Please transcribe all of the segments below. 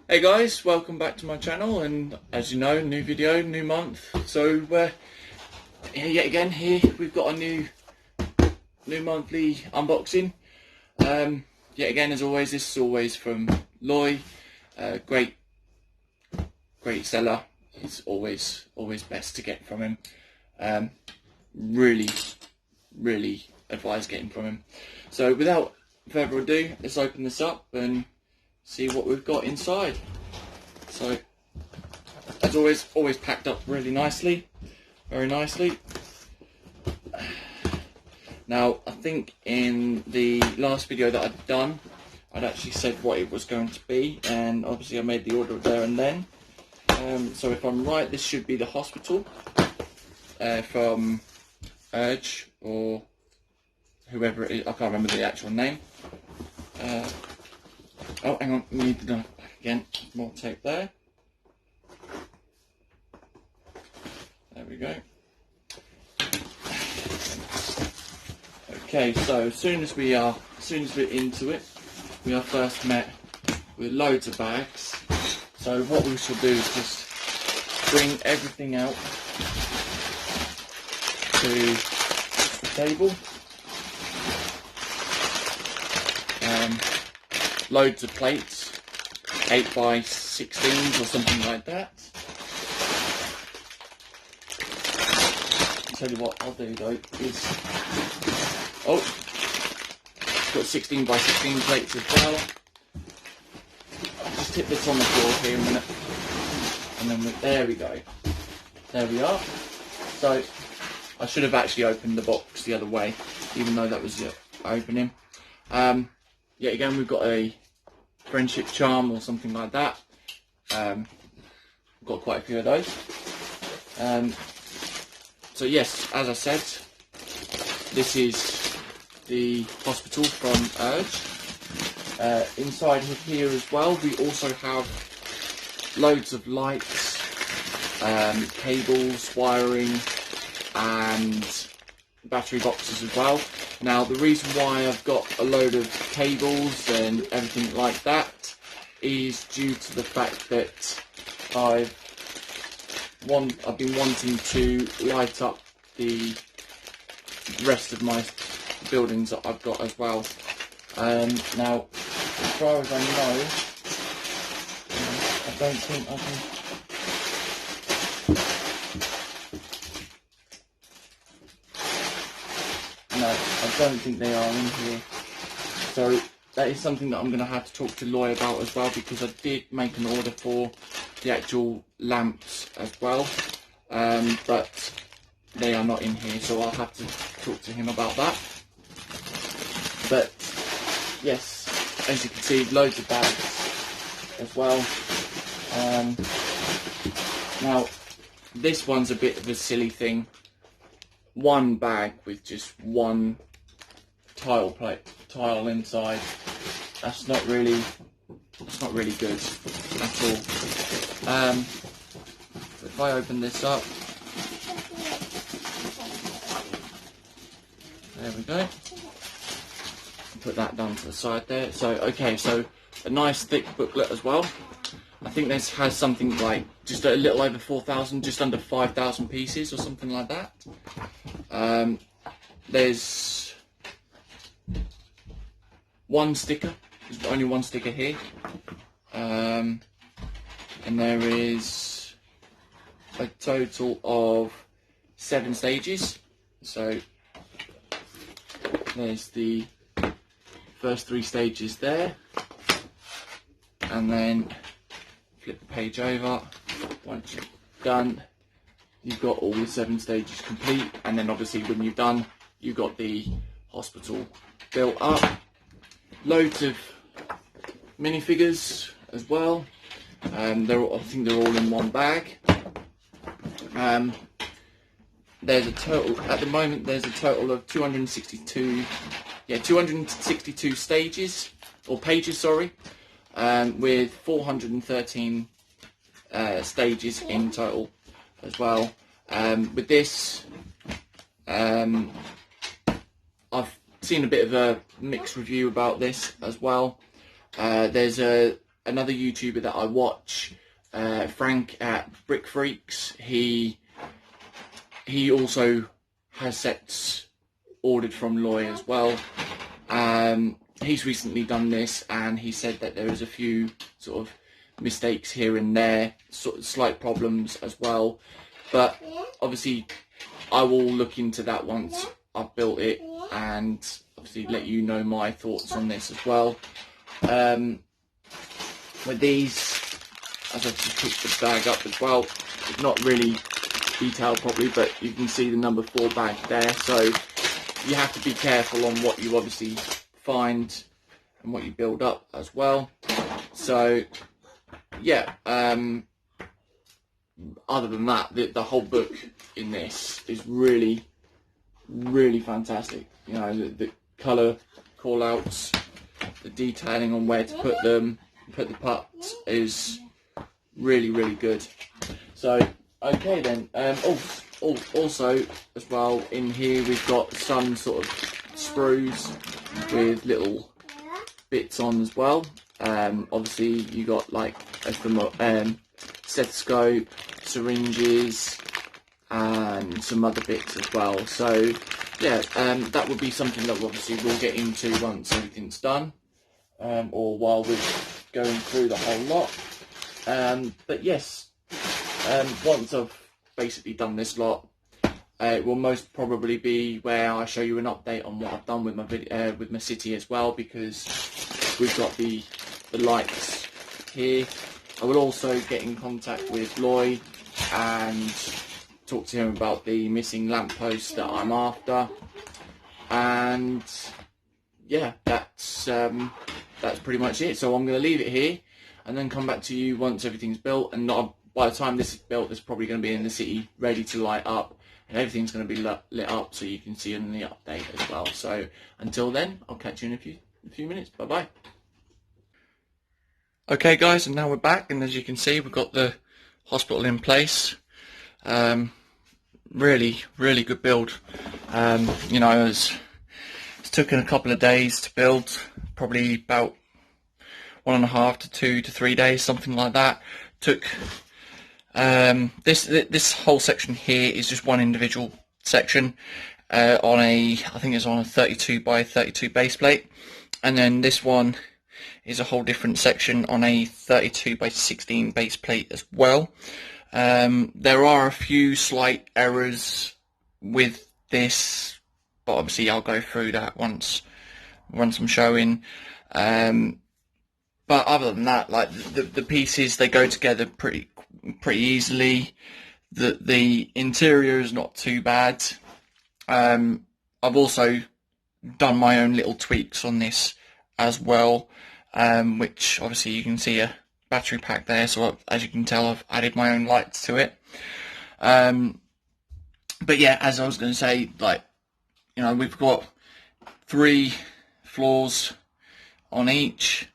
Hey guys, welcome back to my channel, and as you know, new video, new month. So yet again here we've got a new monthly unboxing. Yet again, as always, this is always from Loy. Great seller. It's always best to get from him. Really advise getting from him. So without further ado, let's open this up and see what we've got inside. So, as always packed up really nicely, very nicely. Now, I think in the last video that I'd done, I'd actually said what it was going to be, and obviously I made the order there and then. So if I'm right, this should be the hospital from Urge, or whoever it is. I can't remember the actual name. Oh, hang on, we need the knife back again. More tape there. There we go. Okay, so as soon as we're into it, we are first met with loads of bags. So what we shall do is just bring everything out to the table. Loads of plates, 8x16s or something like that. Tell you what I'll do though is, got 16x16 plates as well. I'll just tip this on the floor here a minute, and then there we go. There we are. So I should have actually opened the box the other way, even though that was the opening. Yet again, we've got a friendship charm or something like that. We've got quite a few of those. So yes, as I said, this is the hospital from Urge. Inside of here as well, we also have loads of lights, cables, wiring, and battery boxes as well. Now, the reason why I've got a load of cables and everything like that is due to the fact that I've been wanting to light up the rest of my buildings that I've got as well. Now, as far as I know, I don't think I can. No, I don't think they are in here. So that is something that I'm going to have to talk to Loy about as well, because I did make an order for the actual lamps as well, but they are not in here, so I'll have to talk to him about that. But yes, as you can see, loads of bags as well. Now, this one's a bit of a silly thing. One bag with just one tile inside. That's not really good at all. If I open this up, there we go. Put that down to the side there. So okay, so a nice thick booklet as well. I think this has something like just a little over 4,000, just under 5,000 pieces or something like that. There's one sticker. There's only one sticker here, and there is a total of 7 stages. So there's the first 3 stages there, and then flip the page over. Once you're done, you've got all the 7 stages complete, and then obviously when you've done, you've got the hospital built up. Loads of minifigures as well. I think they're all in one bag. There's a total, at the moment, there's a total of 262 stages, or pages, sorry, with 413 stages in total as well. With this, I've seen a bit of a mixed review about this as well. There's a another YouTuber that I watch, Frank at Brick Freaks. He also has sets ordered from Loy as well. He's recently done this, and he said that there was a few sort of mistakes here and there, sort of slight problems as well. But obviously, I will look into that once I've built it, and obviously let you know my thoughts on this as well. With these, as I've just picked the bag up as well, it's not really detailed properly, but you can see the number 4 bag there. So you have to be careful on what you obviously find and what you build up as well. So yeah, other than that, the whole book in this is really fantastic. You know, the colour call outs, the detailing on where to put them, put the putts is really good. So okay then, also as well in here we've got some sort of sprues with little bits on as well. Obviously you got like a stethoscope, syringes, and some other bits as well. So yeah, that would be something that obviously we'll get into once everything's done, or while we're going through the whole lot. But yes, once I've basically done this lot, it will most probably be where I show you an update on what I've done with my with my city as well, because we've got the lights here. I will also get in contact with Loy and talk to him about the missing lamppost that I'm after. And yeah, that's pretty much it. So I'm going to leave it here and then come back to you once everything's built. And not by the time this is built, it's probably going to be in the city ready to light up, and everything's going to be lit up so you can see in the update as well. So until then, I'll catch you in a few minutes. Bye bye. Okay guys, and now we're back, and as you can see, we've got the hospital in place. Really good build. You know, it's taken a couple of days to build, probably about 1.5 to 2 to 3 days, something like that. Took this whole section here is just one individual section on I think it's on a 32 by 32 base plate, and then this one is a whole different section on a 32 by 16 base plate as well. There are a few slight errors with this, but obviously I'll go through that once I'm showing. But other than that, like the pieces, they go together pretty easily. The interior is not too bad. I've also done my own little tweaks on this as well, which obviously you can see a battery pack there, so as you can tell, I've added my own lights to it. But yeah, as I was going to say, like, you know, we've got 3 floors on each.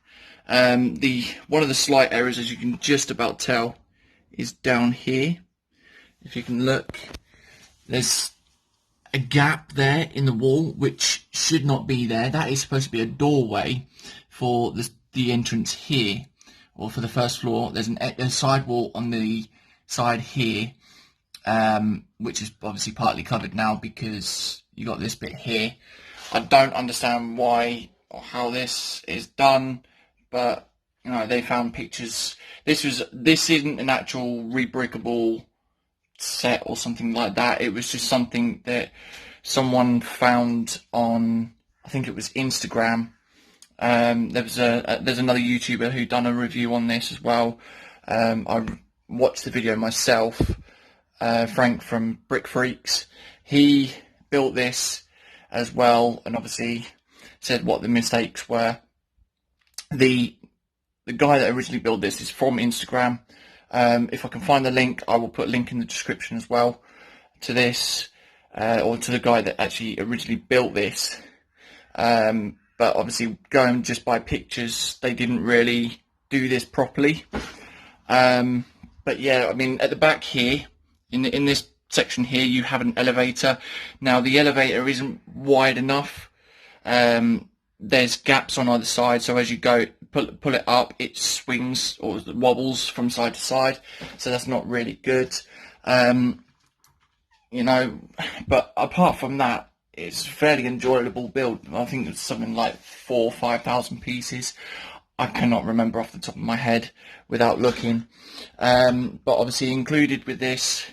One of the slight errors, as you can just about tell, is down here. If you can look, there's a gap there in the wall which should not be there. That is supposed to be a doorway for the entrance here, or for the first floor. There's a side wall on the side here, which is obviously partly covered now because you got this bit here. I don't understand why or how this is done, but you know, they found pictures. This isn't an actual rebrickable set or something like that. It was just something that someone found on, I think it was Instagram. There's another YouTuber who done a review on this as well. I watched the video myself. Frank from Brick Freaks, he built this as well, and obviously said what the mistakes were. The guy that originally built this is from Instagram. If I can find the link, I will put a link in the description as well to this, or to the guy that actually originally built this. But obviously, going just by pictures, they didn't really do this properly. But yeah, I mean, at the back here, in this section here, you have an elevator. Now, the elevator isn't wide enough. There's gaps on either side, so as you go pull it up, it swings or wobbles from side to side, so that's not really good. You know, but apart from that, it's a fairly enjoyable build. I think it's something like 4,000 or 5,000 pieces. I cannot remember off the top of my head without looking. But obviously included with this,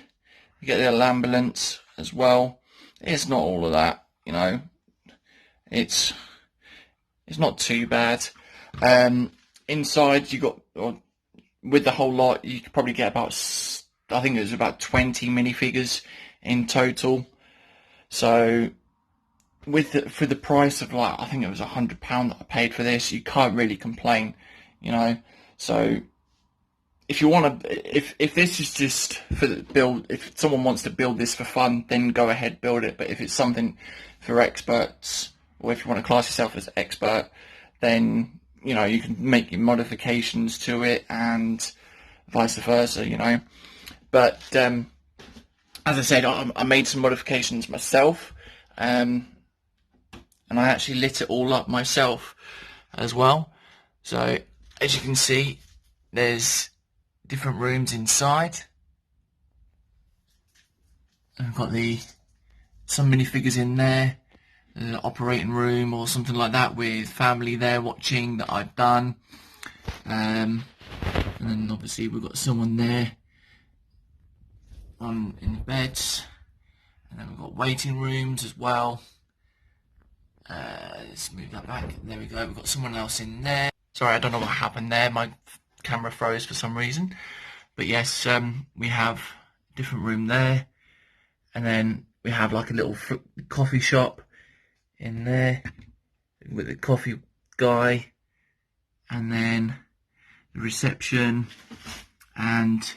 you get the little ambulance as well. It's not all of that, you know. It's not too bad. Inside you got, or with the whole lot, you could probably get about, I think it was about 20 minifigures in total. So for the price of, like, I think it was £100 that I paid for this, you can't really complain, you know. So if you want to, if this is just for the build, if someone wants to build this for fun, then go ahead, build it. But if it's something for experts, or if you want to class yourself as expert, then, you know, you can make your modifications to it and vice versa, you know. But as I said, I made some modifications myself, and I actually lit it all up myself as well. So as you can see, there's different rooms inside. I've got some minifigures in there, an operating room or something like that with family there watching that I've done. And then obviously we've got someone there in beds, and then we've got waiting rooms as well. Let's move that back. There we go. We've got someone else in there. Sorry, I don't know what happened there. My camera froze for some reason. But yes, we have a different room there, and then we have like a little coffee shop in there with the coffee guy, and then the reception and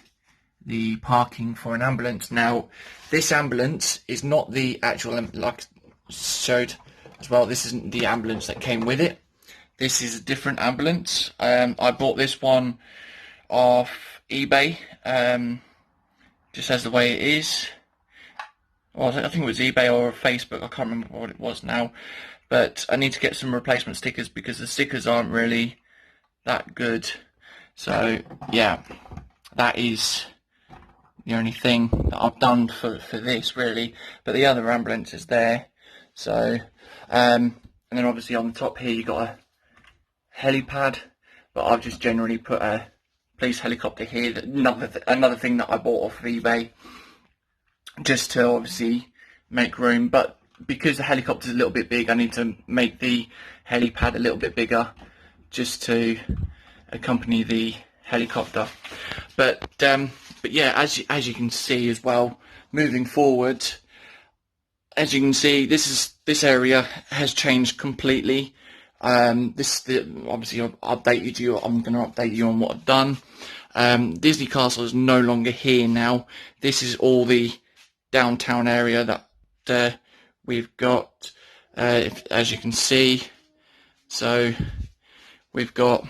the parking for an ambulance. Now, this ambulance is not the actual, like I showed as well, this isn't the ambulance that came with it. This is a different ambulance. I bought this one off eBay, just as the way it is. Well, I think it was eBay or Facebook, I can't remember what it was now. But I need to get some replacement stickers because the stickers aren't really that good. So yeah, that is the only thing that I've done for this really. But the other ambulance is there. So and then obviously on the top here you got a helipad, but I've just generally put a police helicopter here. Another thing that I bought off of eBay, just to obviously make room. But because the helicopter's a little bit big, I need to make the helipad a little bit bigger just to accompany the helicopter. But yeah, as you can see as well, moving forward, as you can see, this area has changed completely. Obviously I've updated you. I'm going to update you on what I've done. Disney Castle is no longer here now. This is all the downtown area that we've got, as you can see. So we've got,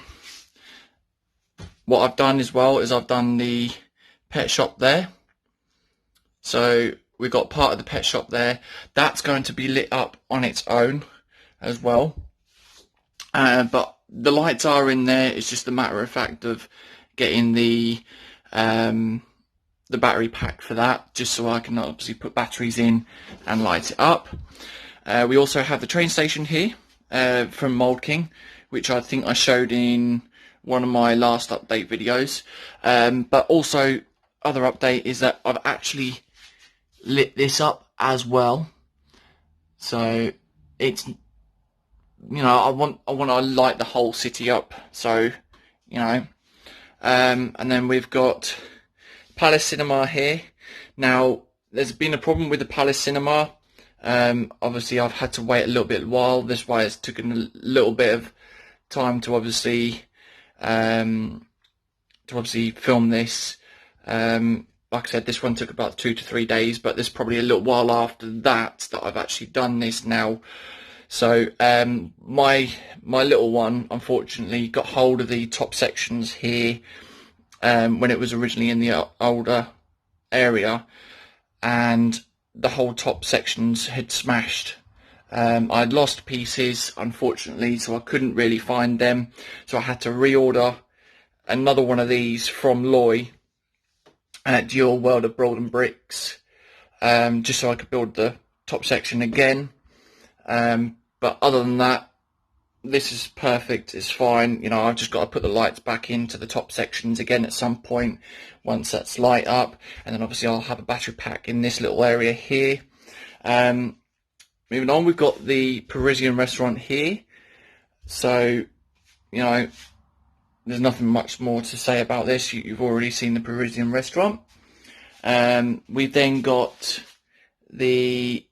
what I've done as well is I've done the pet shop there. So we've got part of the pet shop there. That's going to be lit up on its own as well. But the lights are in there. It's just a matter of fact of getting the battery pack for that, just so I can obviously put batteries in and light it up. We also have the train station here from Mold King, which I think I showed in one of my last update videos. But also, other update is that I've actually lit this up as well. So it's, you know, I want to light the whole city up. So, you know, and then we've got Palace Cinema here. Now, there's been a problem with the Palace Cinema. Obviously, I've had to wait a little bit while. This why it's taken a little bit of time to obviously film this. Like I said, this one took about 2 to 3 days, but there's probably a little while after that I've actually done this now. So my little one unfortunately got hold of the top sections here when it was originally in the older area, and the whole top sections had smashed I'd lost pieces, unfortunately, so I couldn't really find them. So I had to reorder another one of these from Loy at Your World of Broad and Bricks, just so I could build the top section again. But other than that, this is perfect. It's fine. You know, I've just got to put the lights back into the top sections again at some point once that's light up, and then obviously I'll have a battery pack in this little area here. Moving on, we've got the Parisian restaurant here. So, you know, there's nothing much more to say about this. You've already seen the Parisian restaurant. We've then got the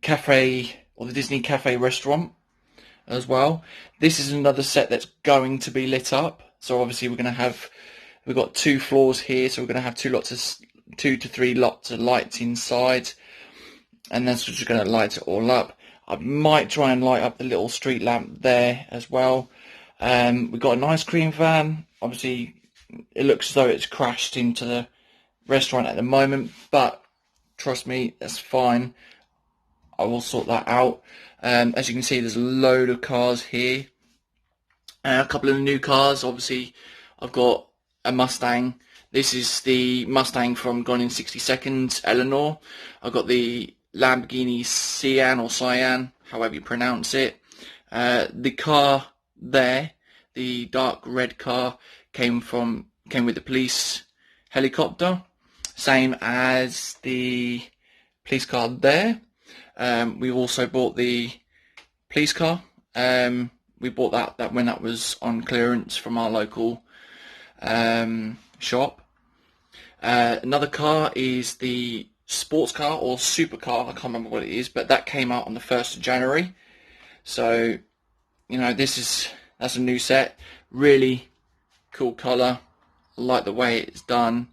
cafe, or the Disney Cafe restaurant as well. This is another set that's going to be lit up. So obviously we've got 2 floors here, so we're going to have 2 to 3 lots of lights inside, and then just going to light it all up. I might try and light up the little street lamp there as well. We've got an ice cream van. Obviously it looks as though it's crashed into the restaurant at the moment, but trust me, that's fine. I will sort that out. As you can see, there's a load of cars here. A couple of new cars. Obviously, I've got a Mustang. This is the Mustang from Gone in 60 Seconds, Eleanor. I've got the Lamborghini Cyan, however you pronounce it. The car there, the dark red car, came with the police helicopter, same as the police car there. We also bought the police car. We bought that when that was on clearance from our local shop. Another car is the sports car or supercar. I can't remember what it is, but that came out on the 1st of January. So, you know, that's a new set. Really cool colour. I like the way it's done.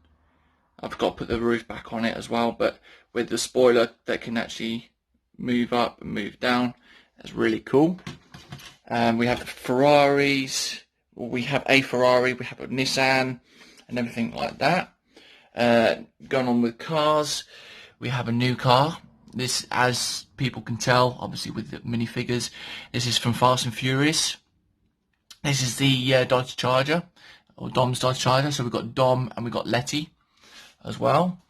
I've got to put the roof back on it as well, but with the spoiler that can actually move up and move down. That's really cool. We have the Ferraris. We have a Ferrari. We have a Nissan and everything like that. Going on with cars, we have a new car. This, as people can tell, obviously with the minifigures, this is from Fast and Furious. This is the Dodge Charger, or Dom's Dodge Charger. So we've got Dom and we've got Letty as well.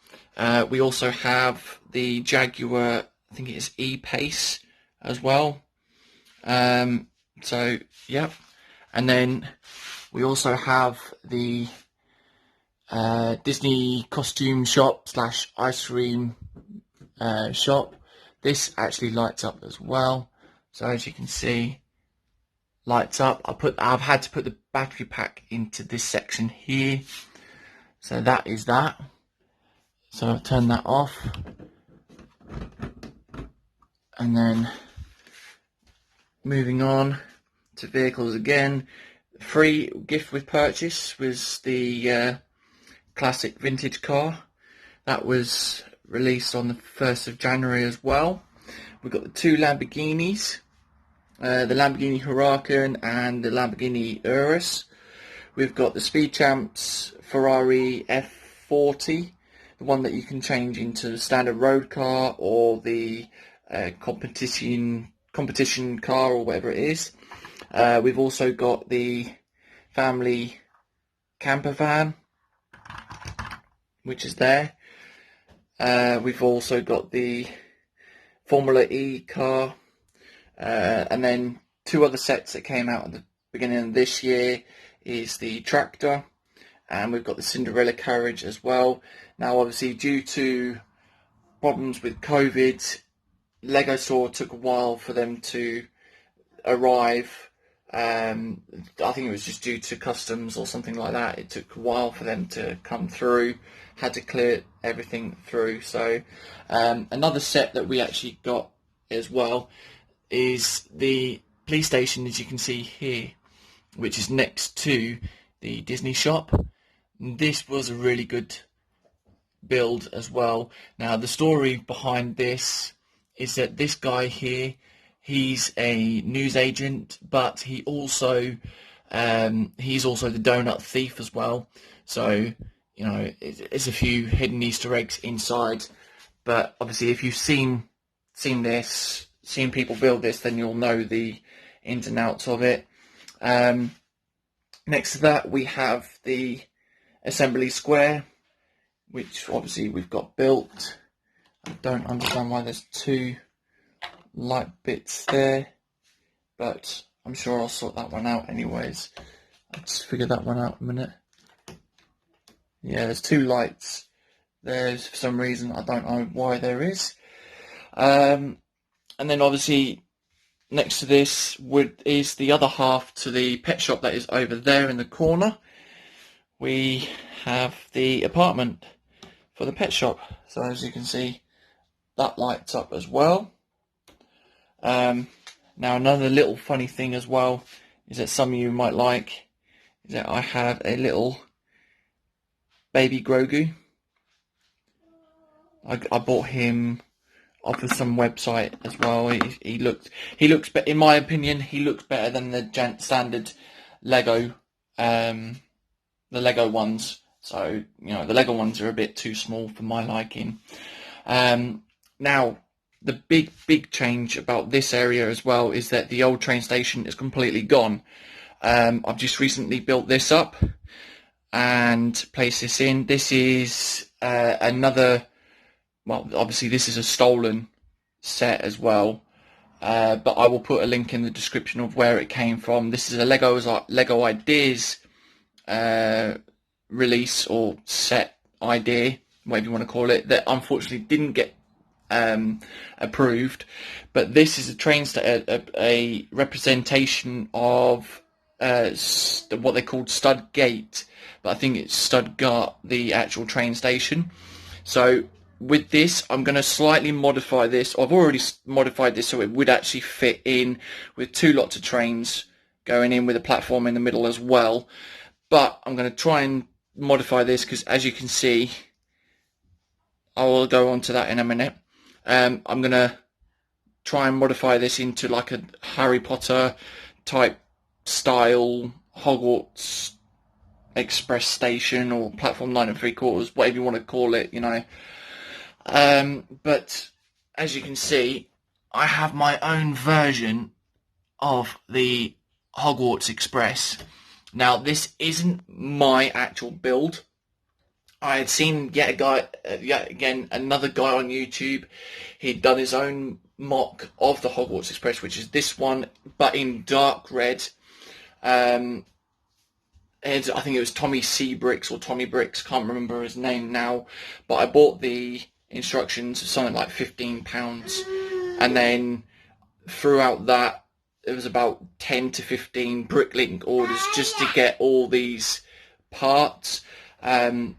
We also have the Jaguar, I think it is E-Pace as well. So, yep. And then we also have the Disney costume shop / ice cream shop. This actually lights up as well. So as you can see, lights up. I've had to put the battery pack into this section here. So that is that. So I'll turn that off. And then moving on to vehicles again. Free gift with purchase was the classic vintage car. That was released on the 1st of January as well. We've got the 2 Lamborghinis, the Lamborghini Huracan and the Lamborghini Urus. We've got the Speed Champs Ferrari F40, the one that you can change into the standard road car or the competition car or whatever it is. We've also got the family camper van, which is there. We've also got the Formula E car, and then 2 other sets that came out at the beginning of this year is the tractor, and we've got the Cinderella carriage as well. Now obviously due to problems with COVID, Lego Store took a while for them to arrive. I think it was just due to customs or something like that. It took a while for them to come through. Had to clear everything through. So another set that we actually got as well is the police station, as you can see here, which is next to the Disney shop. This was a really good build as well. Now the story behind this is that this guy here, he's a news agent, but he's also the donut thief as well. So, you know, it's a few hidden Easter eggs inside. But obviously, if you've seen this seen people build this, then you'll know the ins and outs of it. Next to that, we have the assembly square, which obviously we've got built. I don't understand why there's two light bits there, but I'm sure I'll sort that one out anyways. I'll just figure that one out in a minute. Yeah, there's two lights. There's, for some reason, I don't know why there is. And then obviously next to this is the other half to the pet shop that is over there in the corner. We have the apartment for the pet shop. So as you can see, that lights up as well. Now another little funny thing as well is that some of you might like is that I have a little baby Grogu. I bought him off of some website as well. He looks, in my opinion, he looks better than the standard Lego, the Lego ones. So, you know, the Lego ones are a bit too small for my liking. Now, the big change about this area as well is that the old train station is completely gone. I've just recently built this up and placed this in. This is another, well, obviously this is a stolen set as well, but I will put a link in the description of where it came from. This is a Lego Ideas release or set idea, whatever you want to call it, that unfortunately didn't get approved. But this is a representation of what they called Stud Gate, but I think it's Stuttgart, the actual train station. So with this, I'm going to slightly modify this. I've already modified this so it would actually fit in with two lots of trains going in with a platform in the middle as well. But I'm going to try and modify this because, as you can see, I will go on to that in a minute. I'm going to try and modify this into like a Harry Potter type style Hogwarts express station or platform 9 3/4, whatever you want to call it, you know. But as you can see, I have my own version of the Hogwarts Express. Now, this isn't my actual build. I had seen yet again another guy on YouTube. He'd done his own mock of the Hogwarts Express, which is this one, but in dark red. And I think it was Tommy C Bricks or Tommy Bricks, can't remember his name now. But I bought the instructions for something like £15, and then throughout that there was about 10 to 15 bricklink orders just to get all these parts. And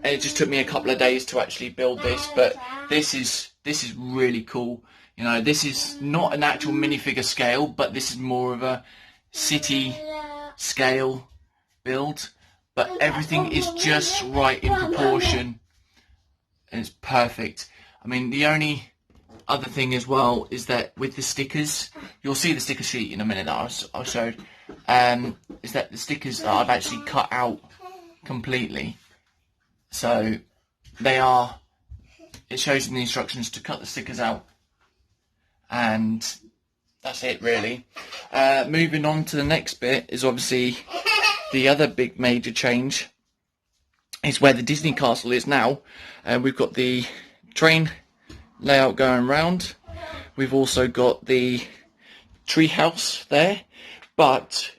it just took me a couple of days to actually build this, but this is really cool. You know, this is not an actual minifigure scale, but this is more of a city scale build. But everything is just right in proportion, and it's perfect. I mean, the only other thing as well is that with the stickers, you'll see the sticker sheet in a minute that I showed, is that the stickers that I've actually cut out completely. So they are, it shows in the instructions to cut the stickers out, and that's it really. Moving on to the next bit is obviously the other big major change is where the Disney castle is now. We've got the train layout going round. We've also got the treehouse there, but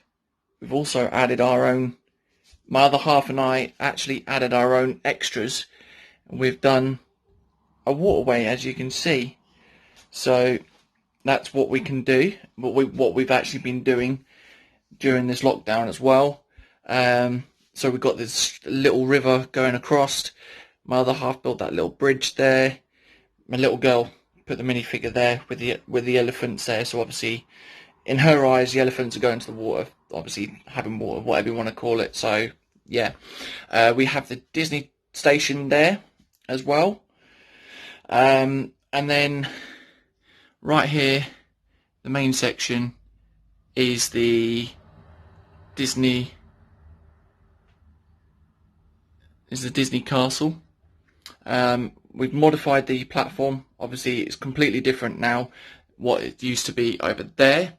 we've also added our own. My other half and I actually added our own extras. We've done a waterway, as you can see. So that's what we can do. What we've actually been doing during this lockdown as well. So we've got this little river going across. My other half built that little bridge there. My little girl put the minifigure there with the elephants there. So obviously, in her eyes, the elephants are going to the water. Obviously, having water, whatever you want to call it. So yeah, we have the Disney station there as well. And then right here, the main section is the Disney castle. We've modified the platform. Obviously, it's completely different now. what it used to be over there.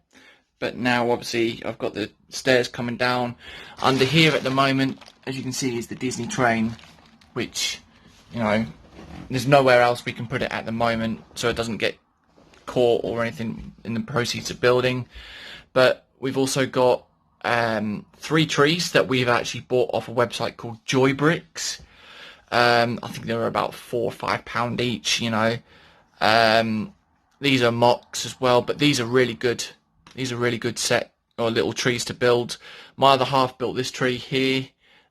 But now obviously I've got the stairs coming down. Under here at the moment, as you can see, is the Disney train, which, you know, there's nowhere else we can put it at the moment, so it doesn't get caught or anything in the proceeds of building. But we've also got 3 trees that we've actually bought off a website called Joy Bricks. I think they were about £4 or £5 each, you know. These are mocks as well, but these are really good. These are really good set or little trees to build. My other half built this tree here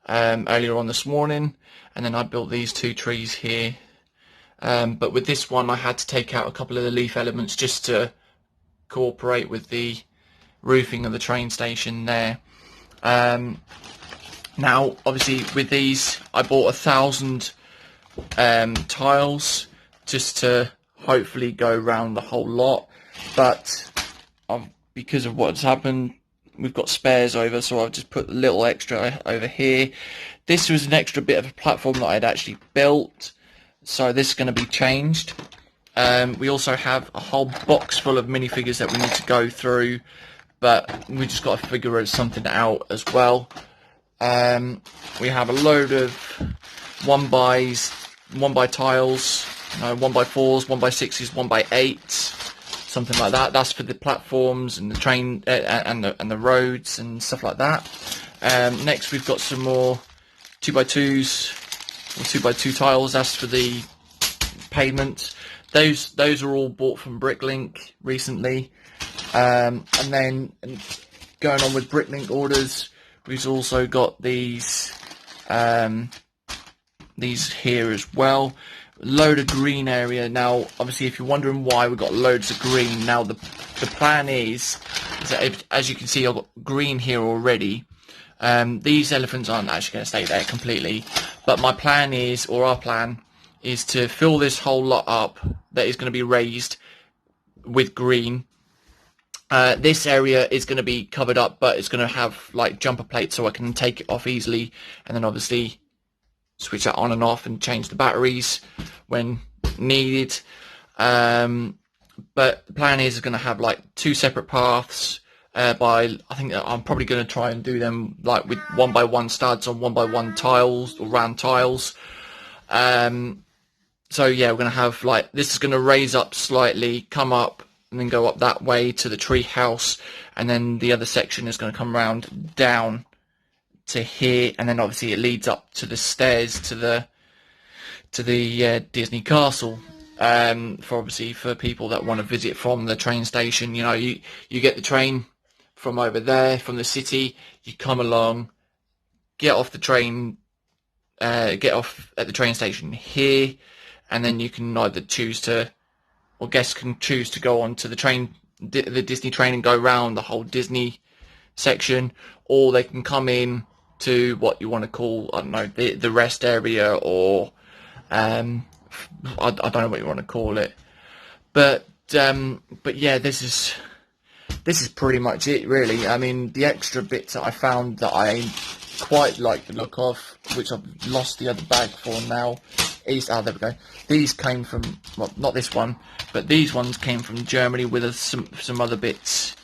earlier on this morning, and then I built these 2 trees here. But with this one, I had to take out a couple of the leaf elements just to cooperate with the roofing of the train station there. Now, obviously, with these, I bought 1,000 tiles just to hopefully go around the whole lot. But because of what's happened, we've got spares over, so I've just put a little extra over here. This was an extra bit of a platform that I'd actually built, so this is going to be changed. We also have a whole box full of minifigures that we need to go through, but we just got to figure something out as well. We have a load of 1x tiles, 1x4s, 1x6s, 1x8s, something like that. That's for the platforms and the train and the roads and stuff like that. Next, we've got some more 2x2s or 2x2 tiles. That's for the pavement. Those are all bought from Bricklink recently. And then going on with Bricklink orders, we've also got these here as well. Load of green area. Now, obviously, if you're wondering why we've got loads of green, now the plan is that, as you can see, I've got green here already. These elephants aren't actually going to stay there completely, but my plan is, or our plan is, to fill this whole lot up that is going to be raised with green. This area is going to be covered up, but it's going to have like jumper plates so I can take it off easily, and then obviously switch that on and off and change the batteries when needed. But the plan is going to have like 2 separate paths. I think I'm probably going to try and do them like with 1x1 studs on 1x1 tiles or round tiles. So yeah, we're going to have like, this is going to raise up slightly, come up, and then go up that way to the tree house, and then the other section is going to come round down to here, and then obviously it leads up to the stairs to the Disney Castle. For people that want to visit from the train station, you know, you get the train from over there, from the city, you come along, get off the train, get off at the train station here, and then you can either choose to, or guests can choose to go on to the train, the Disney train, and go around the whole Disney section, or they can come in to what you want to call, I don't know, the rest area, or I don't know what you want to call it, but yeah, this is pretty much it, really. I mean, the extra bits that I found that I quite like the look of, which I've lost the other bag for now, is, there we go. These came from, well, not this one, but these ones came from Germany with some other bits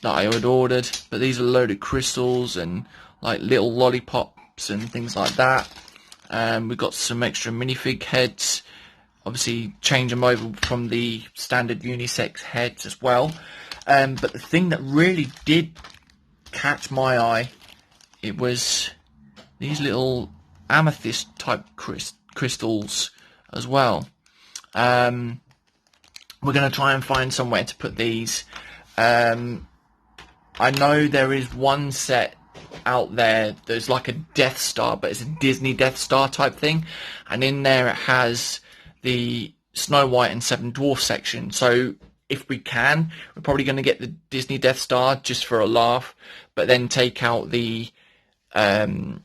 that I had ordered. But these are a load of crystals and like little lollipops and things like that. We've got some extra minifig heads. Obviously, change them over from the standard unisex heads as well. But the thing that really did catch my eye, it was these little amethyst type crystals as well. We're going to try and find somewhere to put these. I know there is one set out there there's like a Death Star, but it's a Disney Death Star type thing, and in there it has the Snow White and Seven Dwarfs section. So if we can, we're probably going to get the Disney Death Star just for a laugh, but then take out the Snow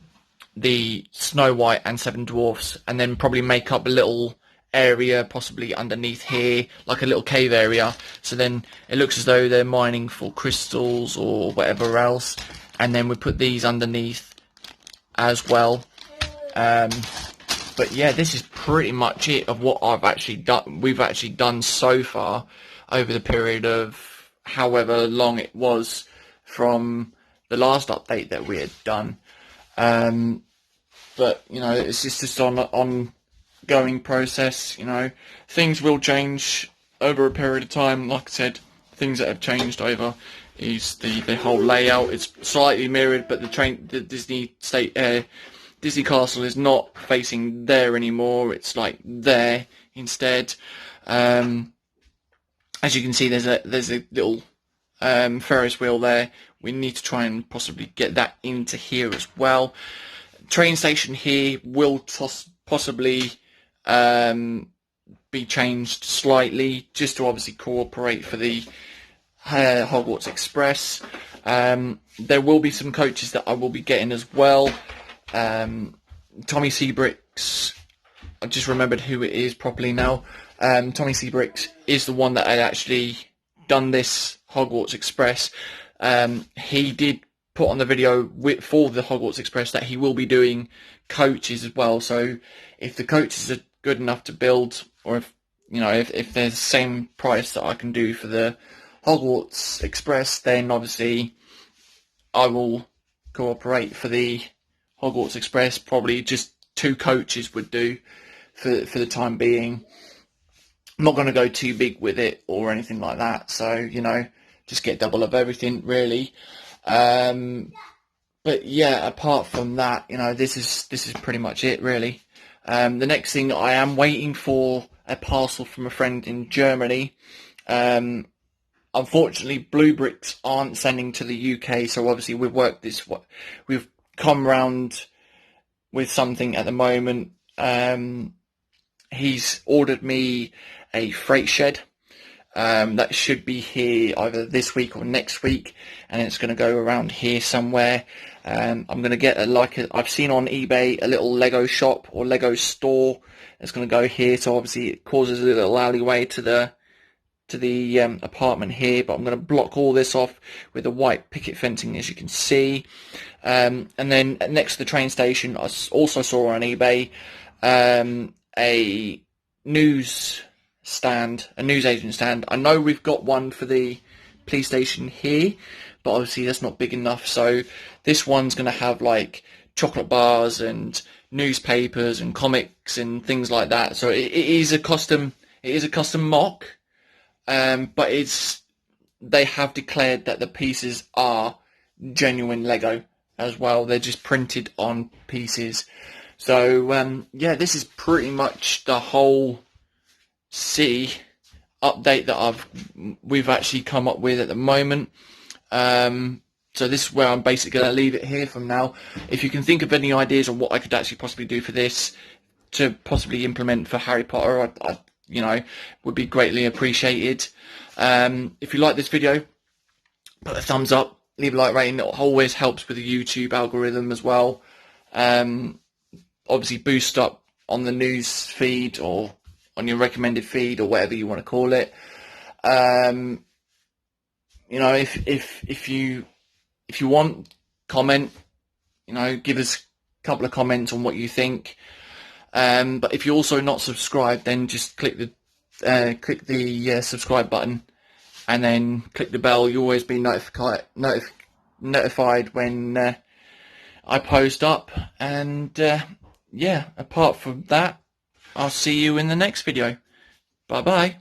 White and Seven Dwarfs, and then probably make up a little area possibly underneath here, like a little cave area, so then it looks as though they're mining for crystals or whatever else, and then we put these underneath as well. But yeah, this is pretty much it of what we've actually done so far. over the period of however long it was from the last update that we had done. But you know, it's just an ongoing process. You know, things will change over a period of time. Like I said, things that have changed over is the whole layout. It's slightly mirrored, but the Disney Castle is not facing there anymore. It's like there instead. As you can see, there's a little Ferris wheel there. We need to try and possibly get that into here as well. Train station here will possibly be changed slightly, just to obviously cooperate for the Hogwarts Express. There will be some coaches that I will be getting as well. Tommy Seabricks, I just remembered who it is properly now. Tommy Seabricks is the one that had actually done this Hogwarts Express. He did put on the video for the Hogwarts Express that he will be doing coaches as well. So if the coaches are good enough to build, or if you know if there's the same price that I can do for the Hogwarts Express, then obviously I will cooperate for the Hogwarts Express. Probably just 2 coaches would do for the time being. I'm not going to go too big with it or anything like that. So you know, just get double of everything really. But yeah, apart from that, you know, this is pretty much it really. The next thing, I am waiting for a parcel from a friend in Germany. Unfortunately, Blue Bricks aren't sending to the UK, so obviously we've come round with something at the moment. He's ordered me a freight shed. That should be here either this week or next week, and it's going to go around here somewhere. I'm going to get I've seen on eBay a little Lego shop or Lego store. It's going to go here, so obviously it causes a little alleyway to the apartment here, but I'm going to block all this off with the white picket fencing, as you can see. And then next to the train station, I also saw on eBay a news agent stand. I know we've got one for the police station here, but obviously that's not big enough. So this one's going to have like chocolate bars and newspapers and comics and things like that. So it is a custom mock, but they have declared that the pieces are genuine Lego as well. They're just printed on pieces. So yeah, this is pretty much the whole city update that we've actually come up with at the moment. So this is where I'm basically going to leave it here from now. If you can think of any ideas on what I could actually possibly do for this to possibly implement for Harry Potter, I would be greatly appreciated. If you like this video, put a thumbs up, leave a like rating. It always helps with the YouTube algorithm as well. Obviously boost up on the news feed or on your recommended feed or whatever you want to call it. If you want, comment, give us a couple of comments on what you think. But if you're also not subscribed, then just click the subscribe button and then click the bell. You'll always be notified when I post up. And yeah, apart from that, I'll see you in the next video. Bye bye.